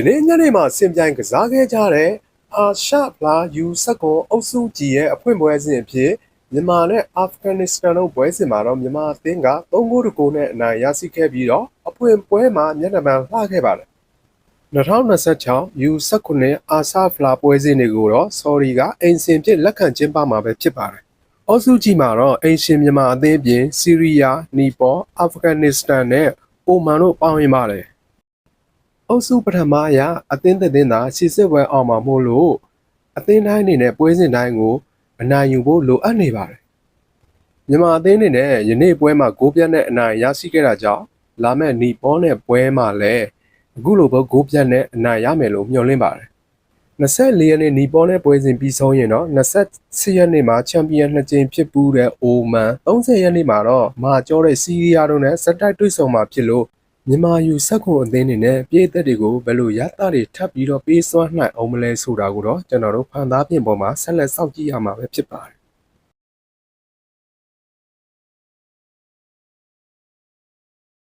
ဒီနေ့ညနေမှာစင်ပြိုင်ကစားခဲ့ကြတဲ့အာရှဖလား U19 အုပ်စုကြီးရဲ့အဖွင့်ပွဲစဉ်အဖြစ်မြန်မာနဲ့အာဖဂန်နစ္စတန်တို့ပွဲစဉ်မှာတော့မြန်မာအသင်းက3-9နဲ့အနိုင်ရရှိခဲ့ပြီးတော့အဖွင့်ပွဲမှာမျက်နှာပန်းလှခဲ့ပါတယ်2026 U19 အာရှဖလားပွဲစဉ်တွေကိုတော့ဆော်ဒီကအိမ်ရှင်ဖြစ်လက်ခံကျင်းပမှာပဲဖြစ်ပါတယ်အုပ်စုကြီးမှာတော့အိမ်ရှင်မြန်မာအသင်းပြင်ဆီးရီးယားနီပေါ်အာဖဂန်နစ္စတန်နဲ့အိုမန်တို့ပါဝင်ပါတယ်အုပ်စုပထမအရအသင်းသက်သာရှေ့စစ်ပွဲအောင်မှာမို့လို့အသင်းတိုင်းအနေနဲ့ပွဲစဉ်တိုင်းကိုအနိုင်ယူဖို့လိုအပ်နေပါတယ်။မြန်မာအသင်းအနေနဲ့ယနေ့ပွဲမှာဂိုးပြတ်နဲ့အနိုင်ရရှိခဲ့တာကြောင့်လာမယ့်နီပေါ်နဲ့ပွဲမှာလည်းအခုလိုပဲဂိုးပြတ်နဲ့အနိုင်ရမယ်လို့မျှော်လင့်ပါတယ်။24ရက်နေ့နီပေါ်နဲ့ပွဲစဉ်ပြီးဆုံးရင်တော့28ရက်နေ့မှာချန်ပီယံ2ကြိမ်ဖြစ်ပူးတဲ့အိုမန်30ရက်နေ့မှာတော့မာကျောတဲ့စီးရီးယားတို့နဲ့စက်တိုက်တွေ့ဆုံမှာဖြစ်လို့မြန်မာU19အသင်းအနေနဲ့ပြည်သက်တွေကိုဘယ်လိုရတာတွေထပ်ပြီးတော့ပေးစွမ်းနိုင်အောင်မလဲဆိုတာကိုတော့ကျွန်တော်တို့ဖန်သားပြင်ပေါ်မှာဆက်လက်စောင့်ကြည့်ရမှာပဲဖြစ်ပါတယ်